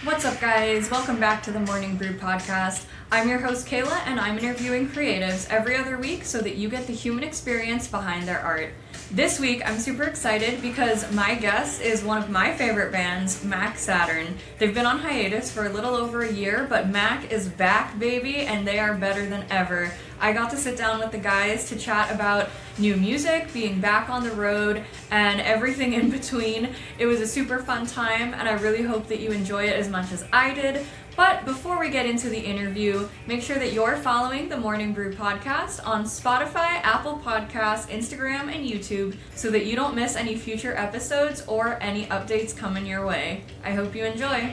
What's up, guys? Welcome back to the Morning Brew podcast. I'm your host, Kayla, and I'm interviewing creatives every other week so that you get the human experience behind their art. This week, I'm super excited because my guest is one of my favorite bands, Saturn. They've been on hiatus for a little over a year, but Mac is back, baby, and they are better than ever. I got to sit down with the guys to chat about new music, being back on the road, and everything in between. It was a super fun time, and I really hope that you enjoy it as much as I did. But before we get into the interview, make sure that you're following the Morning Brew podcast on Spotify, Apple Podcasts, Instagram, and YouTube so that you don't miss any future episodes or any updates coming your way. I hope you enjoy.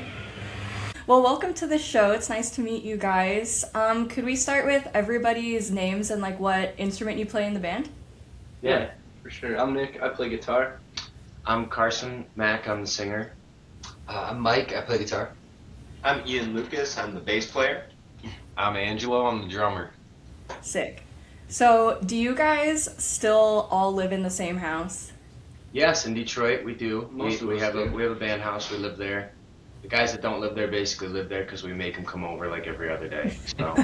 Well, welcome to the show. It's nice to meet you guys. Could we start with everybody's names and what instrument you play in the band? Yeah, for sure. I'm Nick. I play guitar. I'm Carson Macc. I'm the singer. I'm Mike. I play guitar. I'm Lukas. I'm the bass player. I'm Angelo. I'm the drummer. Sick. So, do you guys still all live in the same house? Yes, in Detroit we do. We have do. a band house. We live there. The guys that don't live there basically live there because we make them come over like every other day. So.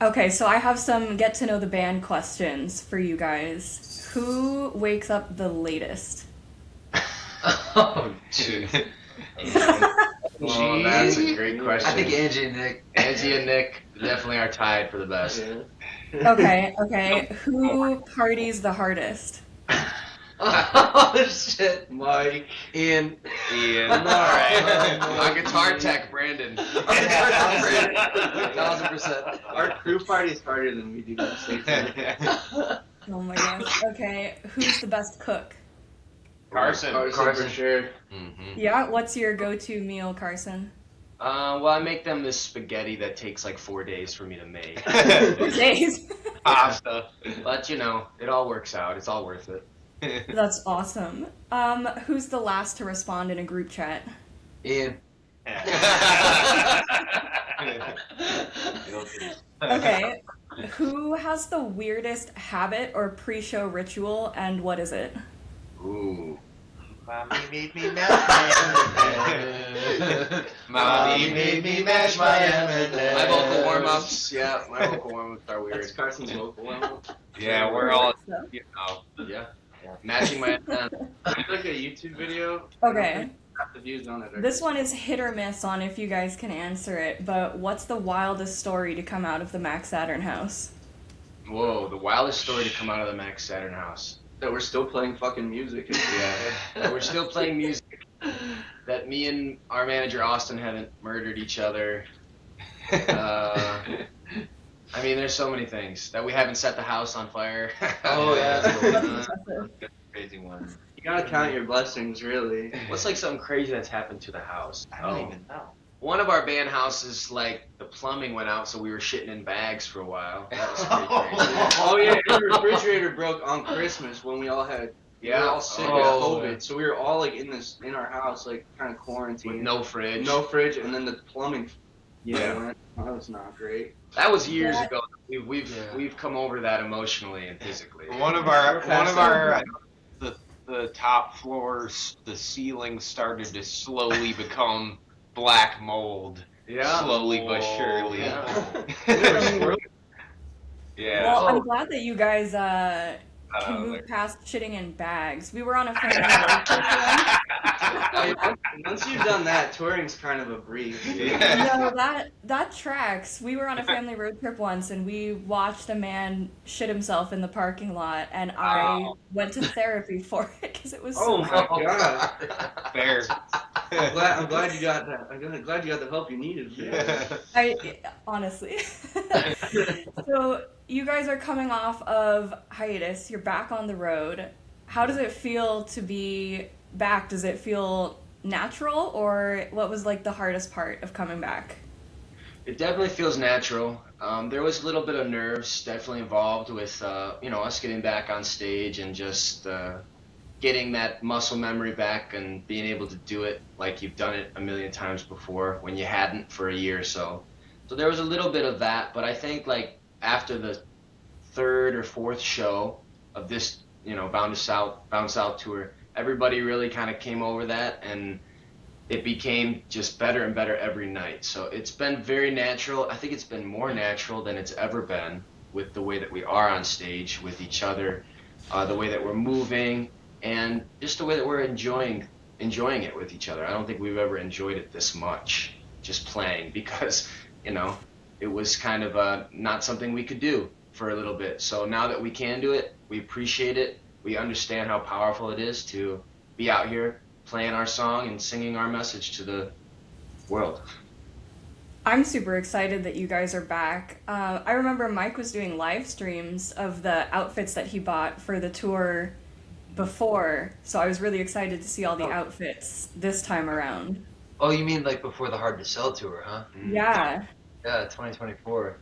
Okay, so I have some get to know the band questions for you guys. Who wakes up the latest? Oh, dude. Well, that's a great question. I think Angie and Nick. Angie and Nick definitely are tied for the best. Yeah. Okay. Who parties the hardest? Oh, shit. Mike. Ian. Alright. My guitar tech, Brandon. 1000%. Our crew party is harder than we do that safely. Oh my gosh. Okay, who's the best cook? Carson. For sure. Mm-hmm. Yeah, what's your go-to meal, Carson? Well, I make them this spaghetti that takes like 4 days for me to make. 4 days. Pasta. But it all works out. It's all worth it. That's awesome. Who's the last to respond in a group chat? Ian. Okay, who has the weirdest habit or pre-show ritual, and what is it? Ooh. Mommy made me mash my M&M. My vocal warm-ups. Yeah, my vocal warm-ups are weird. That's Carson's vocal warm-up. Yeah, we're all, Yeah. Matching my It's like a YouTube video. Okay. Half the views on it. This one is hit or miss on if you guys can answer it, but what's the wildest story to come out of the Saturn house? Whoa, the wildest story to come out of the Mac Saturn house. That we're still playing fucking music. Yeah. We're still playing music. That me and our manager Austin haven't murdered each other. There's so many things. That we haven't set the house on fire. Oh, yeah. That's crazy one. You gotta count your blessings, really. What's something crazy that's happened to the house? I don't even know. One of our band houses, the plumbing went out, so we were shitting in bags for a while. That was pretty crazy. Oh yeah, the refrigerator broke on Christmas when we all had we were all sick with COVID, so we were all in our house kind of quarantined. With no fridge. No fridge, and then the plumbing. Yeah. Went. That was not great. That was years ago. We've come over that emotionally and physically. One of the top floors, the ceiling started to slowly become black mold. Yeah. Slowly but surely. Yeah. Yeah. Well, I'm glad that you guys can move past shitting in bags. We were on a family road trip Once you've done that, touring's kind of a breeze. No, that tracks. We were on a family road trip once, and we watched a man shit himself in the parking lot, and I went to therapy for it because it was so Oh my god! Fair. I'm glad you got that. I'm glad you got the help you needed. Honestly. So you guys are coming off of hiatus. You're back on the road. How does it feel to be back? Does it feel natural, or what was the hardest part of coming back? It definitely feels natural. There was a little bit of nerves definitely involved with us getting back on stage and just getting that muscle memory back and being able to do it like you've done it a million times before when you hadn't for a year or so. So there was a little bit of that, but I think after the third or fourth show of this, Bound South tour, everybody really kind of came over that, and it became just better and better every night. So it's been very natural. I think it's been more natural than it's ever been with the way that we are on stage with each other, the way that we're moving, and just the way that we're enjoying it with each other. I don't think we've ever enjoyed it this much, just playing, because, you know, it was kind of not something we could do for a little bit. So now that we can do it, we appreciate it. We understand how powerful it is to be out here playing our song and singing our message to the world. I'm super excited that you guys are back. I remember Mike was doing live streams of the outfits that he bought for the tour before, so I was really excited to see all the outfits this time around. Oh, you mean like before the Hard to Sell tour, huh? Yeah, Yeah, 2024.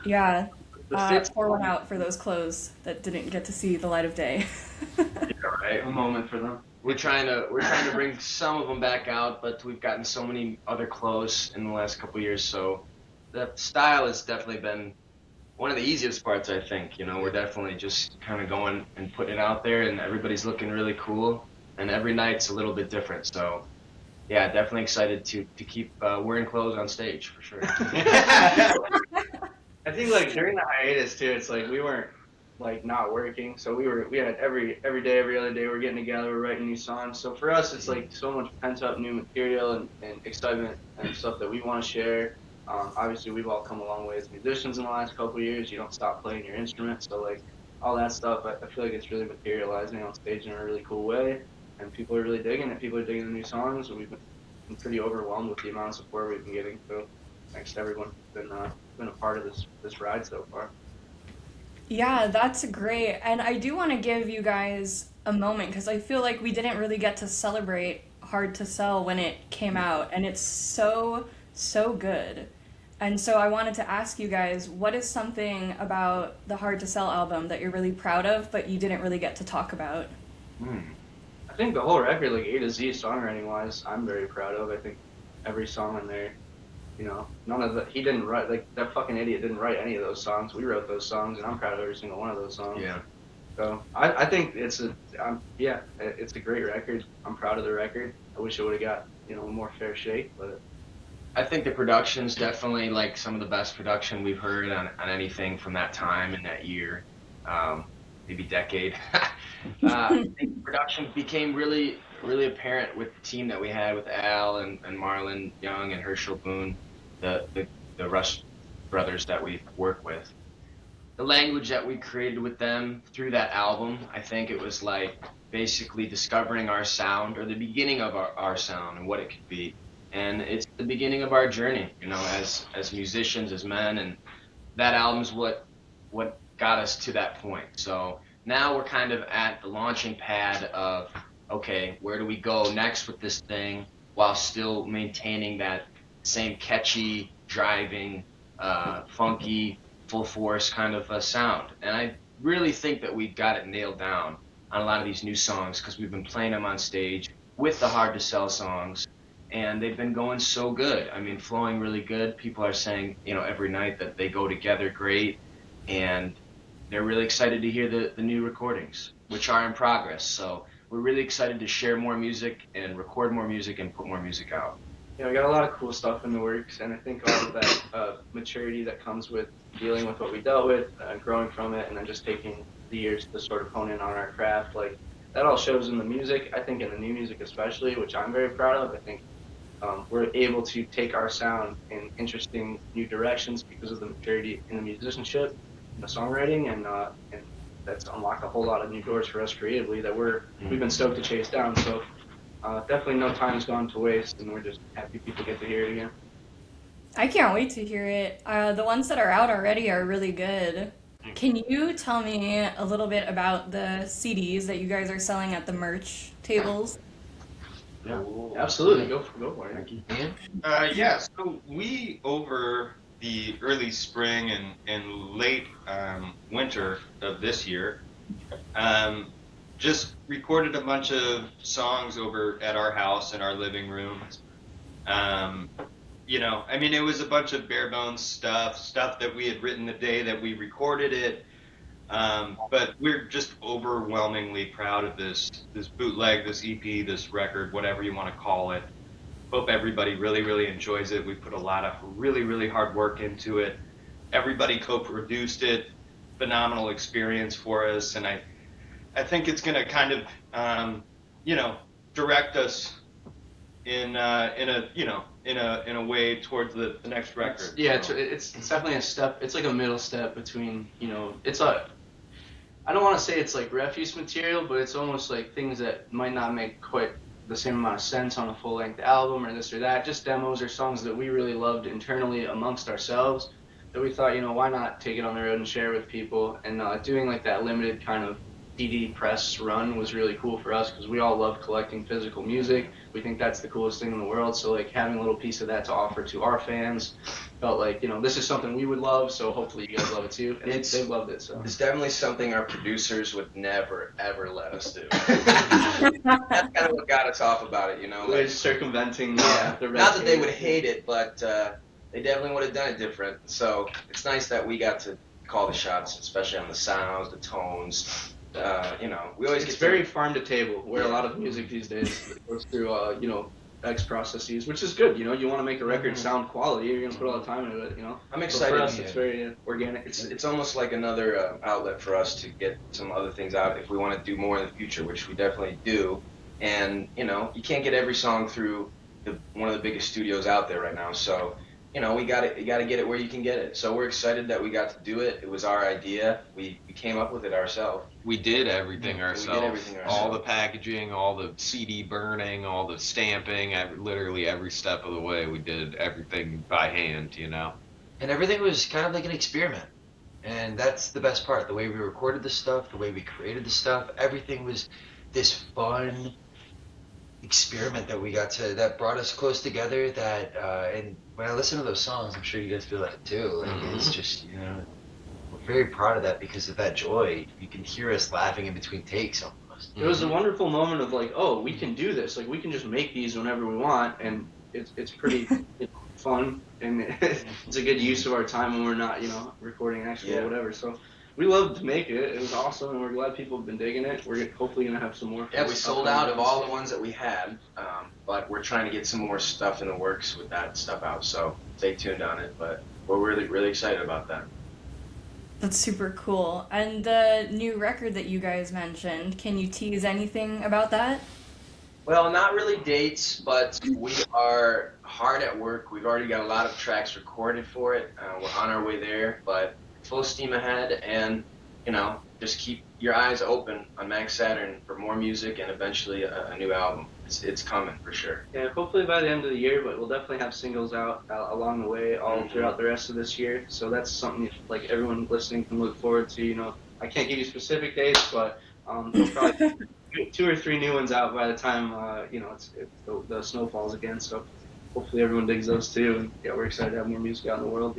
yeah. The fits Pour one out for those clothes that didn't get to see the light of day. Right. a moment for them. We're trying to bring some of them back out, but we've gotten so many other clothes in the last couple of years. So the style has definitely been one of the easiest parts, I think. You know, we're definitely just kind of going and putting it out there, and everybody's looking really cool. And every night's a little bit different. So yeah, definitely excited to keep wearing clothes on stage for sure. I think like during the hiatus too, it's like we weren't like not working, so we had every day, every other day we're getting together, we're writing new songs. So for us, it's like so much pent up new material and excitement and stuff that we want to share. Obviously, we've all come a long way as musicians in the last couple of years. You don't stop playing your instrument, so like all that stuff, I feel like it's really materializing on stage in a really cool way, and people are really digging it. People are digging the new songs, and we've been pretty overwhelmed with the amount of support we've been getting. So thanks to everyone who's been a part of this ride so far. Yeah, that's great. And I do want to give you guys a moment because I feel like we didn't really get to celebrate Hard to Sell when it came out, and it's so, so good. And so I wanted to ask you guys, what is something about the Hard to Sell album that you're really proud of, but you didn't really get to talk about? I think the whole record, like A to Z songwriting wise, I'm very proud of. I think every song on there, you know, he didn't write, like that fucking idiot didn't write any of those songs. We wrote those songs, and I'm proud of every single one of those songs. Yeah. So I think it's a great record. I'm proud of the record. I wish it would have got, you know, a more fair shake, but I think the production's definitely like some of the best production we've heard on anything from that time and that year, maybe decade. I think production became really, really apparent with the team that we had with Al and Marlon Young and Herschel Boone, the Rush brothers that we work with. The language that we created with them through that album, I think it was like basically discovering our sound, or the beginning of our sound and what it could be. And it's the beginning of our journey, you know, as musicians, as men, and that album's what got us to that point. So now we're kind of at the launching pad of, okay, where do we go next with this thing while still maintaining that same catchy, driving, funky, full force kind of a sound. And I really think that we got it nailed down on a lot of these new songs because we've been playing them on stage with the Hard to Sell songs. And they've been going so good. I mean, flowing really good. People are saying, you know, every night that they go together great, and they're really excited to hear the new recordings, which are in progress. So we're really excited to share more music and record more music and put more music out. Yeah, we got a lot of cool stuff in the works, and I think all of that maturity that comes with dealing with what we dealt with, growing from it, and then just taking the years to sort of hone in on our craft, like that all shows in the music. I think in the new music especially, which I'm very proud of. I think we're able to take our sound in interesting new directions because of the maturity in the musicianship, the songwriting, and that's unlocked a whole lot of new doors for us creatively that we've been stoked to chase down. So definitely no time's gone to waste, and we're just happy people get to hear it again. I can't wait to hear it. The ones that are out already are really good. Can you tell me a little bit about the CDs that you guys are selling at the merch tables? Yeah, absolutely. Go for it. Ian? Yeah, so we, over the early spring and late winter of this year, just recorded a bunch of songs over at our house in our living room. You know, I mean, it was a bunch of bare bones stuff that we had written the day that we recorded it. But we're just overwhelmingly proud of this bootleg, this EP, this record, whatever you want to call it. Hope everybody really, really enjoys it. We put a lot of really, really hard work into it. Everybody co-produced it. Phenomenal experience for us, and I think it's going to kind of, direct us in a way towards the next record. Yeah, So, it's definitely a step. It's like a middle step between, it's a. I don't want to say it's like refuse material, but it's almost like things that might not make quite the same amount of sense on a full length album or this or that. Just demos or songs that we really loved internally amongst ourselves. That we thought, why not take it on the road and share with people? And doing like that limited kind of CD press run was really cool for us because we all love collecting physical music. We think that's the coolest thing in the world. So like having a little piece of that to offer to our fans felt like, this is something we would love. So hopefully you guys love it too. And they loved it. So It's definitely something our producers would never, ever let us do. That's kind of what got us off about it, We're Like, circumventing the red not that they tape. would hate it, but they definitely would have done it different. So it's nice that we got to call the shots, especially on the sounds, the tones. We always it's get very farm to table where a lot of music these days goes through, X processes, which is good. You want to make a record sound quality. You're going to put all the time into it, I'm But excited. for us, it's very organic. It's almost like another outlet for us to get some other things out if we want to do more in the future, which we definitely do. And you can't get every song through one of the biggest studios out there right now. So you got to get it where you can get it. So we're excited that we got to do it. It was our idea. We came up with it ourselves. We did everything ourselves. everything All ourselves. the packaging, all the CD burning, all the stamping, literally every step of the way. We did everything by hand, And everything was kind of like an experiment. And that's the best part. The way we recorded the stuff, the way we created the stuff, everything was this fun experiment that brought us close together. And when I listen to those songs, I'm sure you guys feel that too. Like it's just, we're very proud of that because of that joy. You can hear us laughing in between takes almost. It was a wonderful moment of like, oh, we can do this. Like we can just make these whenever we want, and it's pretty fun, and it's a good use of our time when we're not, recording actually or whatever. So we loved to make it. It was awesome, and we're glad people have been digging it. We're hopefully gonna have some more. Yeah, we sold out of all the ones that we had, but we're trying to get some more stuff in the works with that stuff out. So stay tuned on it. But we're really, really excited about that. That's super cool. And the new record that you guys mentioned, can you tease anything about that? Well, not really dates, but we are hard at work. We've already got a lot of tracks recorded for it. We're on our way there, but full steam ahead, and just keep your eyes open on Mac Saturn for more music and eventually a new album. It's coming for sure. Yeah, hopefully by the end of the year, but we'll definitely have singles out along the way all throughout the rest of this year. So that's something like everyone listening can look forward to. I can't give you specific dates, but there'll probably be 2 or 3 new ones out by the time the snow falls again. So hopefully everyone digs those too. And yeah, we're excited to have more music out in the world.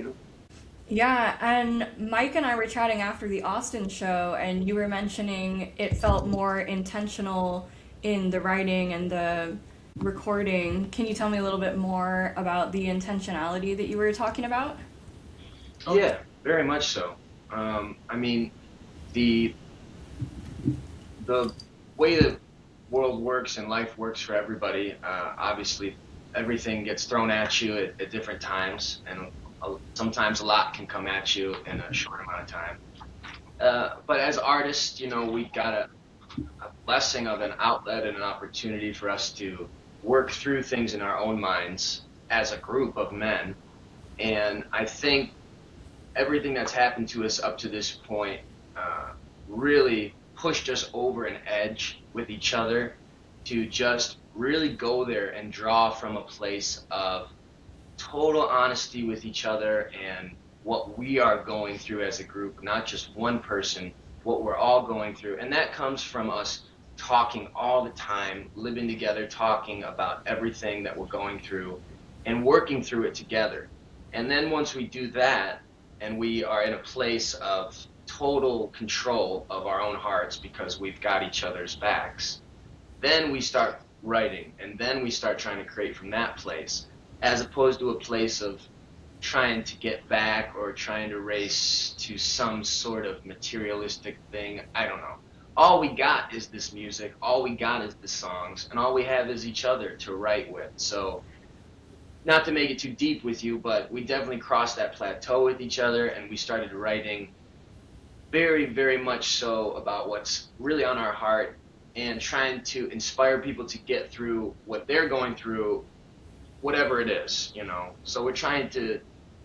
Yeah, and Mike and I were chatting after the Austin show, and you were mentioning it felt more intentional in the writing and the recording. Can you tell me a little bit more about the intentionality that you were talking about? Yeah, very much so. I mean, the way the world works and life works for everybody, obviously everything gets thrown at you at different times, and sometimes a lot can come at you in a short amount of time. But as artists, we got a blessing of an outlet and an opportunity for us to work through things in our own minds as a group of men. And I think everything that's happened to us up to this point really pushed us over an edge with each other to just really go there and draw from a place of total honesty with each other and what we are going through as a group, not just one person, what we're all going through. And that comes from us talking all the time, living together, talking about everything that we're going through and working through it together. And then once we do that and we are in a place of total control of our own hearts because we've got each other's backs, then we start writing, and then we start trying to create from that place, as opposed to a place of trying to get back or trying to race to some sort of materialistic thing. I don't know. All we got is this music, all we got is the songs, and all we have is each other to write with. So, not to make it too deep with you, but we definitely crossed that plateau with each other, and we started writing very, very much so about what's really on our heart and trying to inspire people to get through what they're going through, whatever it is, you know. So we're trying to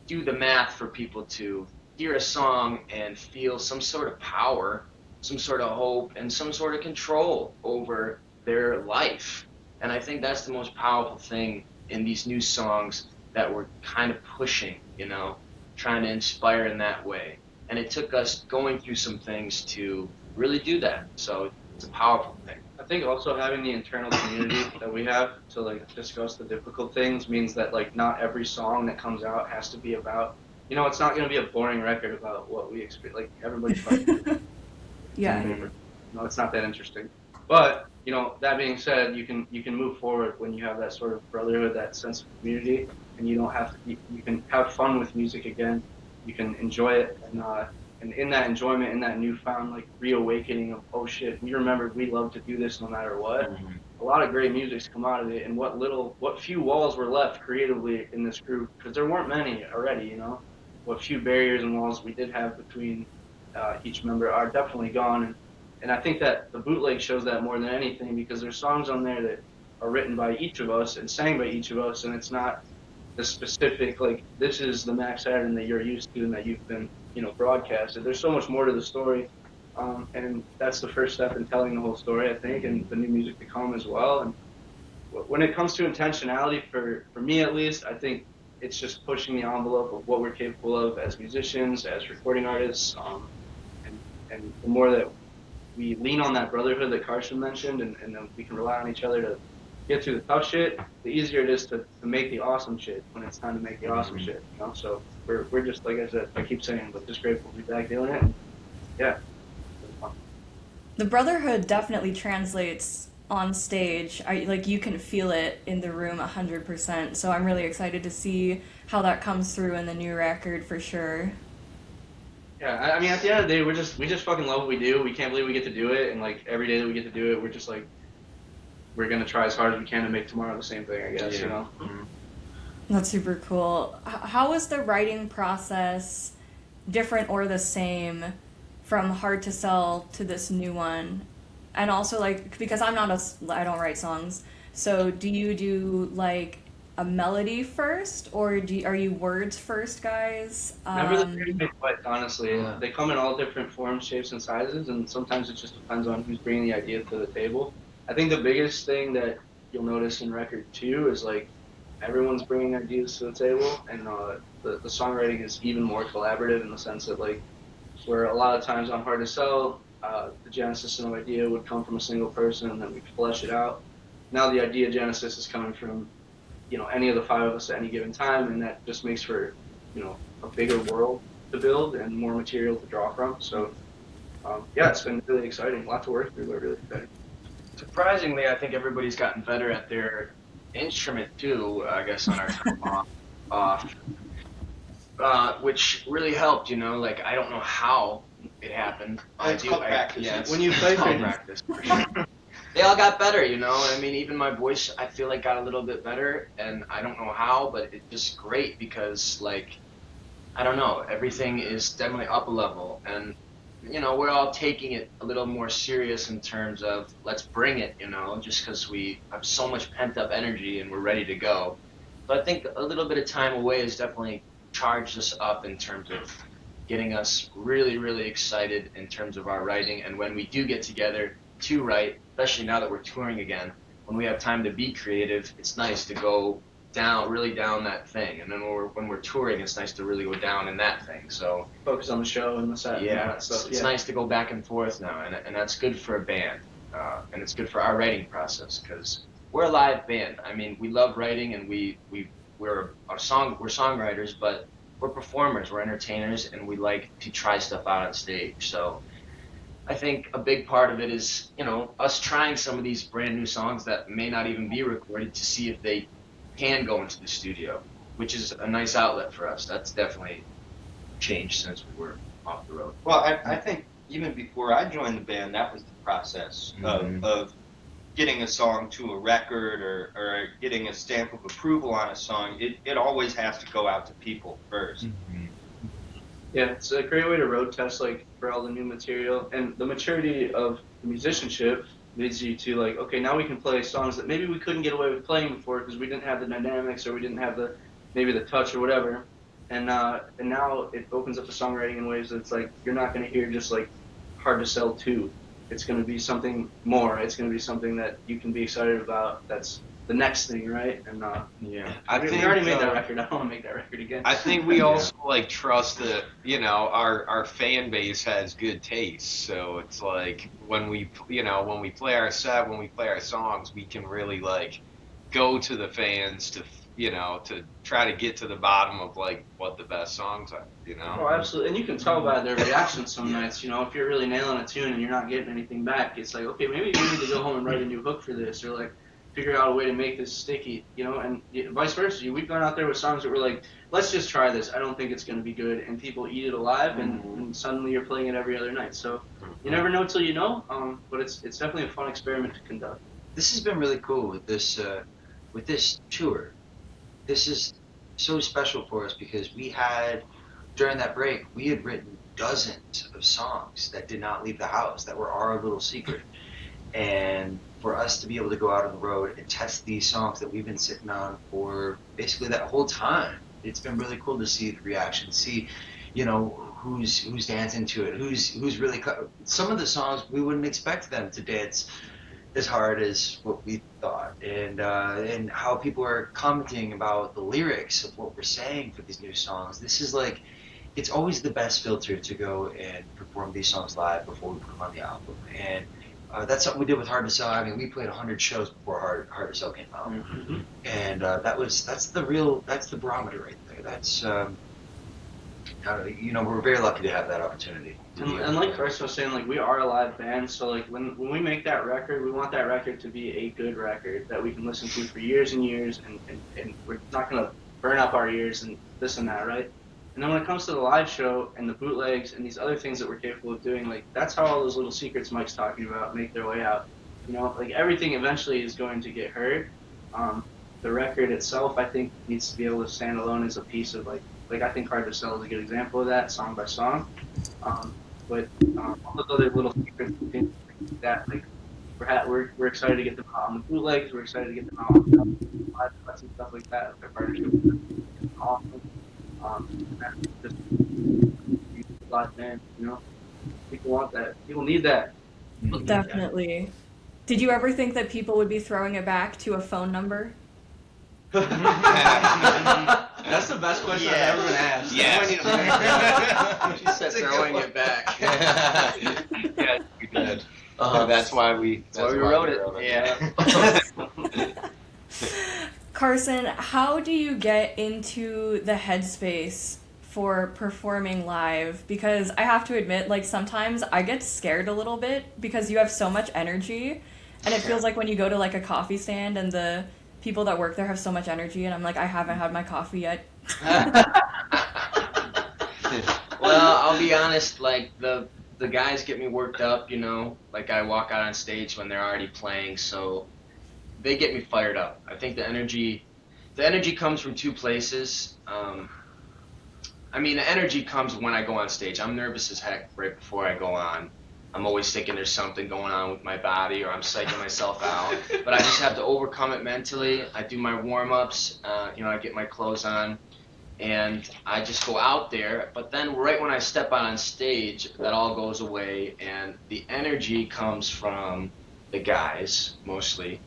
do the math for people to hear a song and feel some sort of power, some sort of hope, and some sort of control over their life. And I think that's the most powerful thing in these new songs that we're kind of pushing, you know, trying to inspire in that way. And it took us going through some things to really do that. So it's a powerful thing. I think also having the internal community that we have to like discuss the difficult things means that like not every song that comes out has to be about, you know, it's not going to be a boring record about what we experience. Like everybody's fucking Yeah. no, it's not that interesting. But you know, that being said, you can move forward when you have that sort of brotherhood, that sense of community, and you don't have to. You can have fun with music again. You can enjoy it, and in that enjoyment, in that newfound like reawakening of oh shit, we remembered we love to do this no matter what. A lot of great music's come out of it, and what few walls were left creatively in this group, because there weren't many already, you know. What few barriers and walls we did have between each member are definitely gone, and I think that the bootleg shows that more than anything, because there's songs on there that are written by each of us and sang by each of us, and it's not the specific like this is the Macc Saturn that you're used to and that you've been, you know, broadcasted. There's so much more to the story, and that's the first step in telling the whole story, I think, and the new music to come as well. And when it comes to intentionality, for me at least, I think it's just pushing the envelope of what we're capable of as musicians, as recording artists, and the more that we lean on that brotherhood that Carson mentioned, and then we can rely on each other to get through the tough shit, the easier it is to make the awesome shit when it's time to make the awesome shit, you know? So we're just, like I said, I keep saying, but just grateful to be back doing it. And yeah. The brotherhood definitely translates on stage. Like you can feel it in the room 100%. So I'm really excited to see how that comes through in the new record for sure. Yeah, I mean, at the end of the day, we just fucking love what we do. We can't believe we get to do it, and like every day that we get to do it, we're just like, we're gonna try as hard as we can to make tomorrow the same thing, I guess, you know. That's super cool. How is the writing process different or the same from Hard to Sell to this new one? And also, like, because I don't write songs, so do you do like a melody first, or are you words first, guys? Never the very big fight, honestly. Yeah. They come in all different forms, shapes, and sizes, and sometimes it just depends on who's bringing the idea to the table. I think the biggest thing that you'll notice in record 2 is like everyone's bringing ideas to the table, and the songwriting is even more collaborative in the sense that like where a lot of times on Hard to Sell, the genesis of an idea would come from a single person, and then we'd flesh it out. Now the idea genesis is coming from, you know, any of the 5 of us at any given time, and that just makes for, you know, a bigger world to build and more material to draw from. So yeah, it's been really exciting. A lot to work through, but really exciting. Surprisingly, I think everybody's gotten better at their instrument too, I guess, on our time off. Which really helped, you know, like I don't know how it happened. It's called practice. Yeah, When you play for practice, for sure. They all got better, you know. I mean, even my voice, I feel like got a little bit better, and I don't know how, but it's just great because, like, I don't know, everything is definitely up a level, and you know, we're all taking it a little more serious in terms of let's bring it, you know, just because we have so much pent up energy and we're ready to go. But I think a little bit of time away has definitely charged us up in terms of getting us really, really excited in terms of our writing. And when we do get together to write, especially now that we're touring again, when we have time to be creative, it's nice to go down, really down that thing. And then when we're touring, it's nice to really go down in that thing. So Focus on the show and the set and all yeah, that stuff. it's nice to go back and forth now, and that's good for a band, and it's good for our writing process because we're a live band. I mean, we love writing, and we're songwriters, but we're performers, we're entertainers, and we like to try stuff out on stage. So I think a big part of it is, you know, us trying some of these brand new songs that may not even be recorded to see if they can go into the studio. which is a nice outlet for us. That's definitely changed since we were off the road. Well, I think even before I joined the band, that was the process of getting a song to a record or getting a stamp of approval on a song. It always has to go out to people first. Yeah, it's a great way to road test, like, for all the new material. And the maturity of the musicianship leads you to, like, okay, now we can play songs that maybe we couldn't get away with playing before because we didn't have the dynamics or we didn't have maybe the touch or whatever. And now it opens up the songwriting in ways that's like you're not going to hear just like Hard to Sell 2. It's going to be something more. It's going to be something that you can be excited about. That's the next thing, right? And we already made that record. I don't want to make that record again. I think we also like trust that our fan base has good taste. So it's like when we play our set, when we play our songs, we can really like go to the fans to try to get to the bottom of like what the best songs are. Oh, absolutely. And you can tell by their reactions some nights. If you're really nailing a tune and you're not getting anything back, it's like, okay, maybe you need to go home and write a new hook for this, or like figure out a way to make this sticky, and vice versa. We've gone out there with songs that were like, let's just try this. I don't think it's going to be good, and people eat it alive, and suddenly you're playing it every other night. So you never know till you know, but it's definitely a fun experiment to conduct. This has been really cool with this tour. This is so special for us because during that break, we had written dozens of songs that did not leave the house, that were our little secret. And for us to be able to go out on the road and test these songs that we've been sitting on for basically that whole time, it's been really cool to see the reaction, see, who's dancing to it, who's really some of the songs we wouldn't expect them to dance as hard as what we thought, and how people are commenting about the lyrics of what we're saying for these new songs. This is like, it's always the best filter to go and perform these songs live before we put them on the album, and that's something we did with Hard to Sell. I mean, we played 100 shows before Hard to Sell came out, and that's the barometer right there. That's we're very lucky to have that opportunity. And like Carson was saying, like, we are a live band, so like when we make that record, we want that record to be a good record that we can listen to for years and years, and we're not gonna burn up our ears and this and that, right? And then when it comes to the live show and the bootlegs and these other things that we're capable of doing, like, that's how all those little secrets Mike's talking about make their way out. Like, everything eventually is going to get heard. The record itself, I think, needs to be able to stand alone as a piece of, like I think Hard to Sell is a good example of that, song by song. But all those other little secrets and things like that, like, we're excited to get them out on the bootlegs. We're excited to get them out on the live cuts and stuff like that. Our partnership is awesome. That's just a live band, People want that. People need that. Definitely. Did you ever think that people would be throwing it back to a phone number? That's the best question I've ever been asked. Yes. She said throwing it back. Yeah, we did. That's why we wrote it. Yeah. Carson, how do you get into the headspace for performing live? Because I have to admit, like, sometimes I get scared a little bit because you have so much energy, and it feels like when you go to like a coffee stand and the people that work there have so much energy, and I'm like, I haven't had my coffee yet. Well, I'll be honest, like, the guys get me worked up, like I walk out on stage when they're already playing, so they get me fired up. I think the energy comes from two places. The energy comes when I go on stage. I'm nervous as heck right before I go on. I'm always thinking there's something going on with my body, or I'm psyching myself out. But I just have to overcome it mentally. I do my warm-ups, I get my clothes on, and I just go out there. But then right when I step out on stage, that all goes away, and the energy comes from the guys, mostly,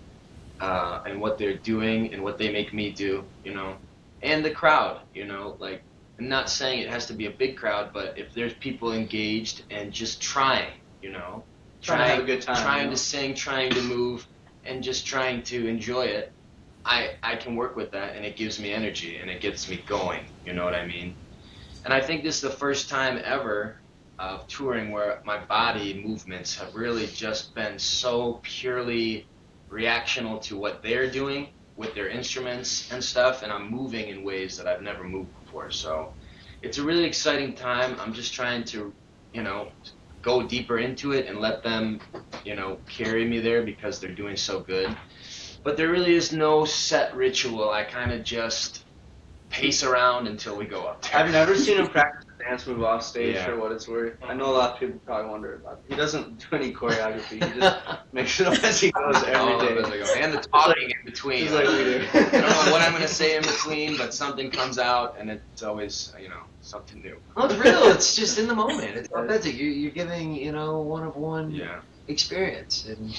and what they're doing and what they make me do, and the crowd, like, I'm not saying it has to be a big crowd, but if there's people engaged and just trying, Trying to have a good time, trying to sing, trying to move, and just trying to enjoy it, I can work with that, and it gives me energy, and it gets me going, you know what I mean? And I think this is the first time ever of touring where my body movements have really just been so purely reactional to what they're doing, with their instruments and stuff, and I'm moving in ways that I've never moved before. So it's a really exciting time. I'm just trying to, go deeper into it and let them, carry me there because they're doing so good. But there really is no set ritual. I kind of just pace around until we go up there. I've never seen him practice a dance move off stage Yeah. for what it's worth. I know a lot of people probably wonder about it. He doesn't do any choreography. He just makes it up as he goes All every of day. it, like, and the talking in between. Just like we do. I don't know what I'm going to say in between, but something comes out, and it's always, something new. Well, it's real. It's just in the moment. It's authentic. You're giving, one-of-one Yeah. experience, and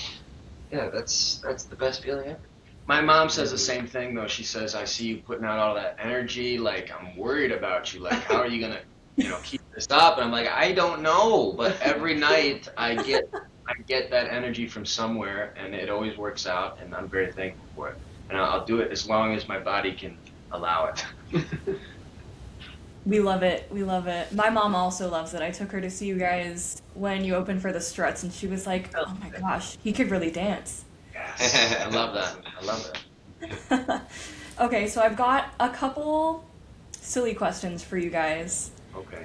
yeah, that's the best feeling ever. My mom says the same thing, though. She says, I see you putting out all that energy. Like, I'm worried about you. Like, how are you going to, keep this up? And I'm like, I don't know. But every night I get that energy from somewhere, and it always works out, and I'm very thankful for it. And I'll do it as long as my body can allow it. We love it. We love it. My mom also loves it. I took her to see you guys when you opened for the Struts, and she was like, oh my gosh, he could really dance. Yes. I love that. I love that. Okay, so I've got a couple silly questions for you guys. Okay.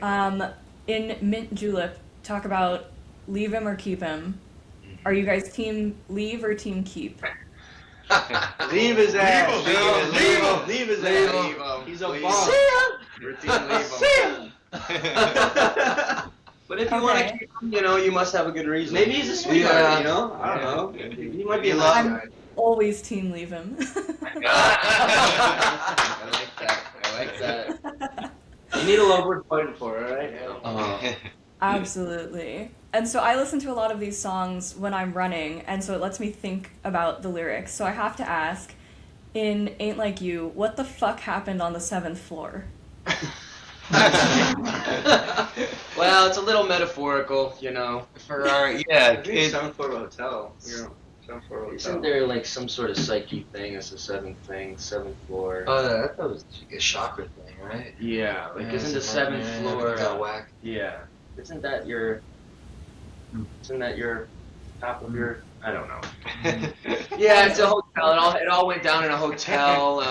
In Mint Julep, talk about leave him or keep him. Are you guys team leave or team keep? Leave his ass. Leave him. Leave his Leave ass. him. He's a Please. boss. We're team leave him. But if you want to Okay. keep him, you must have a good reason. Maybe he's a sweetheart, Yeah. I don't know. He might be a I'm nice guy. always team leave him. I like that. I like that. You need a love worth fighting for, alright? Absolutely. And so I listen to a lot of these songs when I'm running, and so it lets me think about the lyrics. So I have to ask, in Ain't Like You, what the fuck happened on the 7th floor? Well, it's a little metaphorical, For our I think it's 7th floor hotel. You're 7th floor hotel. Isn't there like some sort of psyche thing as the seventh floor? I thought it was like a chakra thing, right? Yeah, like Yeah, isn't the something like 7th that. floor? Got whacked. Yeah, isn't that your top of your? I don't know. Yeah, it's a hotel. It all went down in a hotel.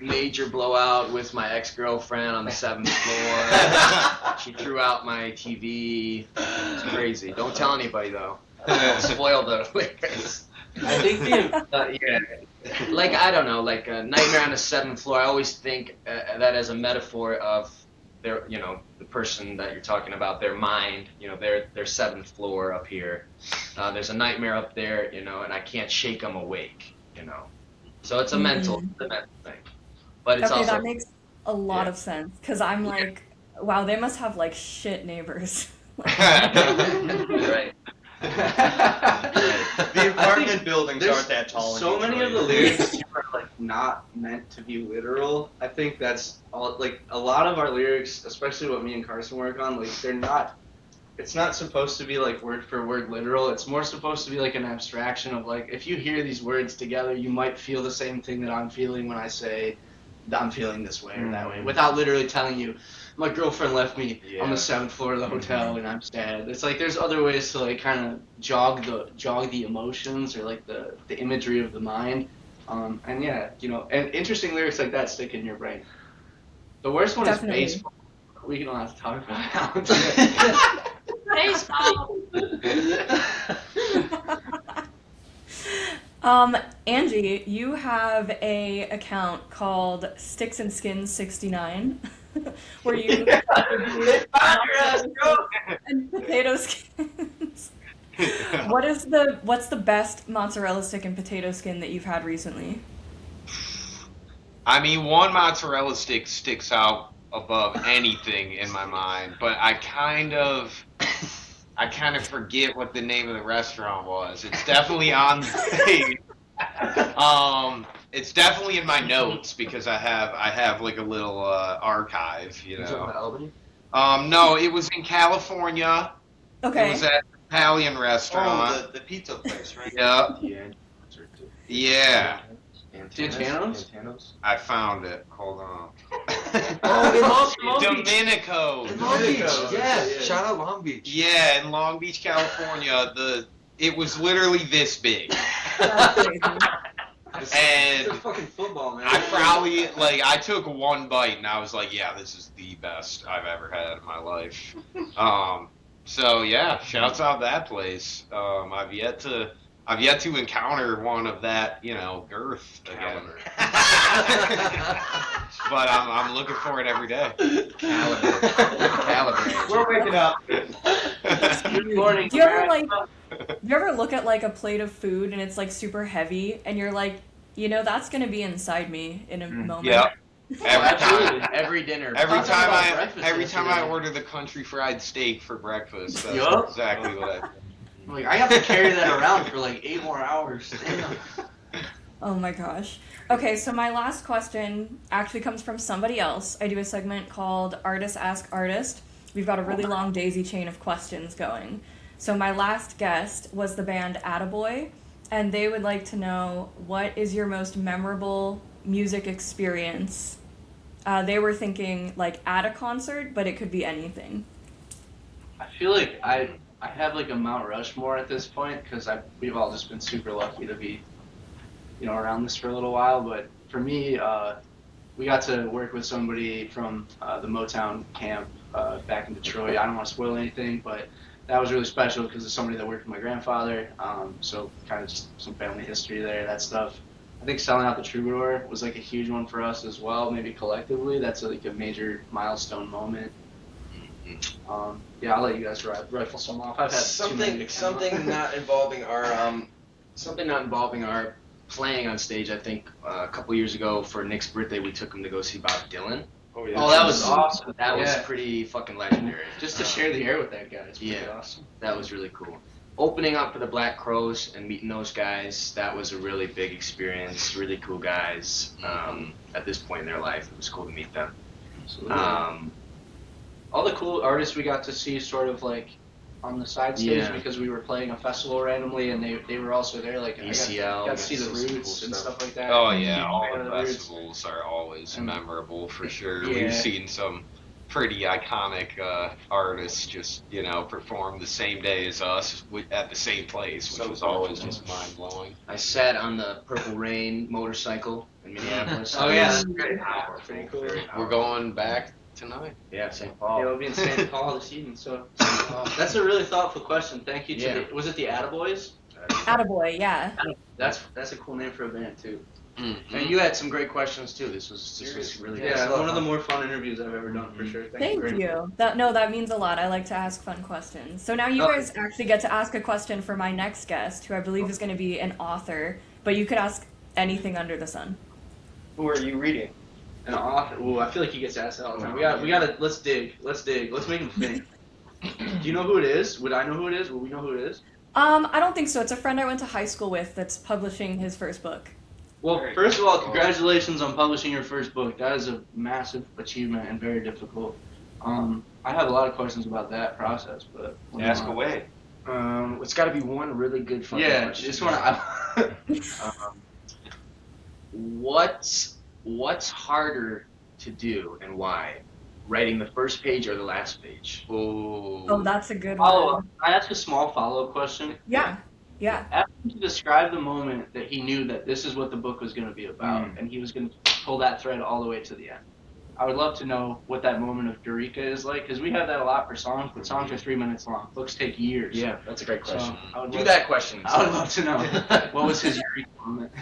Major blowout with my ex-girlfriend on the 7th floor. She threw out my TV. It's crazy. Don't tell anybody though. Spoil the lyrics. I think Like, I don't know, like a Nightmare on the 7th floor. I always think that as a metaphor of their, the person that you're talking about, their mind, their 7th floor up here. There's a nightmare up there, and I can't shake them awake, So it's a mental thing. But it's Okay, also that makes a lot yeah. of sense, because I'm like, wow, they must have like shit neighbors. right. The apartment buildings aren't that tall. in So many of the Detroit. lyrics are like not meant to be literal. I think that's all. Like a lot of our lyrics, especially what me and Carson work on, like they're not. It's not supposed to be like word for word literal. It's more supposed to be like an abstraction of like if you hear these words together, you might feel the same thing that I'm feeling when I say I'm feeling this way or that way, without literally telling you. My girlfriend left me on the 7th floor of the hotel and I'm sad. It's like there's other ways to like kind of jog the emotions or like the imagery of the mind. And yeah, and interesting lyrics like that stick in your brain. The worst one Definitely. is baseball. We don't have to talk about it now. Baseball! Angie, you have a account called Sticks and Skins 69, where you and potato skins. What's the best mozzarella stick and potato skin that you've had recently? I mean, one mozzarella stick sticks out above anything in my mind, but I kind of forget what the name of the restaurant was. It's definitely on the page. It's definitely in my notes because I have like a little archive, You talking about Albany? No, it was in California. Okay. It was at an Italian restaurant. Oh, the pizza place, right? Yeah. Yeah. Tantano's? I found it. Hold on. Oh, in Long Beach. Domenico. In Long Beach, Domenico. yeah. Yeah. Shout out Long Beach. Yeah, in Long Beach, California. It was literally this big. That's crazy. It's And fucking football, man. I probably, like, I took one bite and I was like, yeah, this is the best I've ever had in my life. So yeah, shouts out that place. I've yet to encounter one of that, girth again. But I'm looking for it every day. Caliber. We're waking up. Good morning. Do you ever look at like a plate of food and it's like super heavy and you're like, that's gonna be inside me in a moment? Yeah. Every time. Every dinner. Every time yesterday. I order the country fried steak for breakfast, that's Yup. exactly what I. I'm like, I have to carry that around for like 8 more hours. Damn. Oh my gosh. Okay, so my last question actually comes from somebody else. I do a segment called Artist Ask Artist. We've got a really long daisy chain of questions going. So my last guest was the band Attaboy, and they would like to know, what is your most memorable music experience? They were thinking like at a concert, but it could be anything. I feel like I have like a Mount Rushmore at this point because we've all just been super lucky to be, around this for a little while. But for me, we got to work with somebody from the Motown camp back in Detroit. I don't want to spoil anything, but that was really special because it's somebody that worked with my grandfather. So kind of just some family history there, that stuff. I think selling out the Troubadour was like a huge one for us as well. Maybe collectively, that's like a major milestone moment. Yeah, I'll let you guys rifle some off. I've had something not involving our playing on stage. I think a couple years ago for Nick's birthday, we took him to go see Bob Dylan. Oh, that was awesome. That was pretty fucking legendary. Just to share the air with that guy, it's pretty awesome. That was really cool. Opening up for the Black Crows and meeting those guys, that was a really big experience. Really cool guys. At this point in their life, it was cool to meet them. Absolutely. All the cool artists we got to see sort of like on the side stage because we were playing a festival randomly and they were also there. Like ECL, I got to see the Roots and stuff like that. Oh yeah, all the the festivals are always memorable for sure. Yeah. We've seen some pretty iconic artists just perform the same day as us at the same place, which was always just mind blowing. I sat on the Purple Rain motorcycle in Minneapolis. Oh yeah, that's very great. powerful. Pretty cool. We're going back tonight. Yeah, St. Yeah, Paul. we'll be in St. Paul this evening. So that's a really thoughtful question. Thank you to was it the Attaboys? Attaboy, yeah. That's a cool name for a band too. Mm-hmm. And you had some great questions too. This was really Yeah, one of the more fun interviews I've ever done for sure. Thank you. That means a lot. I like to ask fun questions. So now you guys actually get to ask a question for my next guest, who I believe is going to be an author, but you could ask anything under the sun. Who are you reading? An author. Ooh, I feel like he gets asked that all the time. We gotta let's dig. Let's make him think. Do you know who it is? Would I know who it is? Will we know who it is? I don't think so. It's a friend I went to high school with that's publishing his first book. Well, first of all, congratulations on publishing your first book. That is a massive achievement and very difficult. I have a lot of questions about that process, but Ask away. It's got to be one really good fun question. Just want to. What's harder to do and why? Writing the first page or the last page? Oh, that's a good one. I asked a small follow-up question. Yeah. Ask him to describe the moment that he knew that this is what the book was going to be about, and he was going to pull that thread all the way to the end. I would love to know what that moment of Eureka is like, because we have that a lot for songs, but songs are 3 minutes long. Books take years. Yeah, that's a great question. So do that question. I would love to know what was his Eureka moment.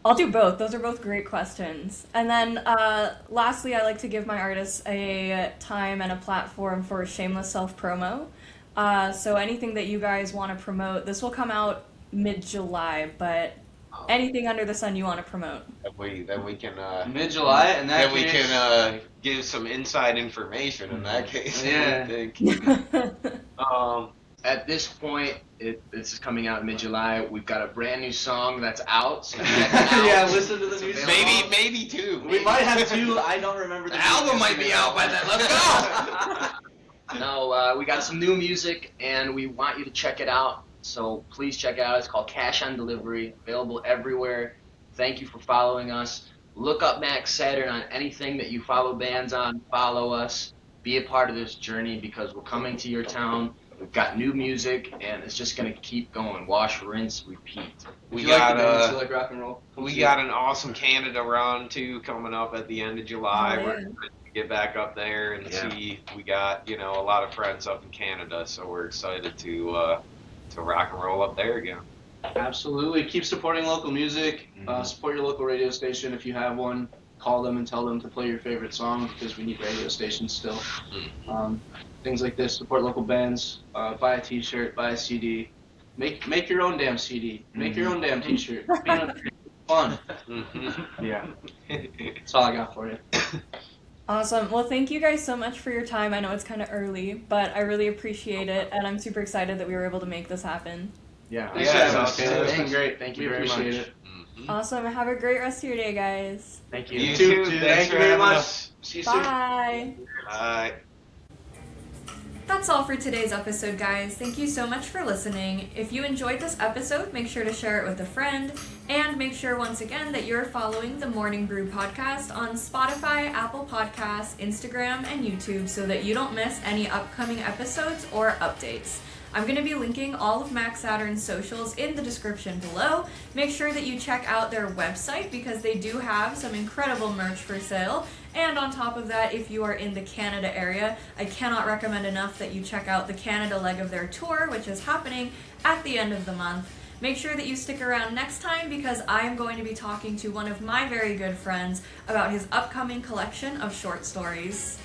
I'll do both. Those are both great questions. And then lastly, I like to give my artists a time and a platform for shameless self-promo. So anything that you guys want to promote, this will come out mid-July, but anything under the sun you want to promote. That we can Mid-July, and then we can give some inside information in that case. Yeah. I think. At this point, this is coming out in mid-July. We've got a brand new song that's out. So check it out. Yeah, listen to the new song. Maybe two. We might have two. I don't remember the album might be out by then. Let's go. No, we got some new music, and we want you to check it out. So please check it out. It's called Cash on Delivery, available everywhere. Thank you for following us. Look up Mac Saturn on anything that you follow bands on. Follow us. Be a part of this journey because we're coming to your town. We've got new music, and it's just gonna keep going. Wash, rinse, repeat. We If you like got the bands, you like rock and roll. we got an awesome Canada run too coming up at the end of July. Oh, We're yeah. going to get back up there and Yeah. see. We got a lot of friends up in Canada, so we're excited to rock and roll up there again. Absolutely. Keep supporting local music. Support your local radio station if you have one. Call them and tell them to play your favorite song because we need radio stations still. Things like this. Support local bands. Buy a T-shirt. Buy a CD. Make your own damn CD. Make your own damn T-shirt. Fun. Yeah. That's all I got for you. Awesome. Well, thank you guys so much for your time. I know it's kind of early, but I really appreciate it, and I'm super excited that we were able to make this happen. Yeah. Thanks for having us, sounds Taylor. good. It's been great. Thank you We very appreciate much. it. Awesome. Have a great rest of your day, guys. Thank you. You too. too. Thank you very having much. us. See you soon. Bye. Bye. That's all for today's episode, guys. Thank you so much for listening. If you enjoyed this episode, make sure to share it with a friend, and make sure once again that you're following the Morning Brew podcast on Spotify, Apple Podcasts, Instagram, and YouTube so that you don't miss any upcoming episodes or updates. I'm going to be linking all of Mac Saturn's socials in the description below. Make sure that you check out their website because they do have some incredible merch for sale. And on top of that, if you are in the Canada area, I cannot recommend enough that you check out the Canada leg of their tour, which is happening at the end of the month. Make sure that you stick around next time because I'm going to be talking to one of my very good friends about his upcoming collection of short stories.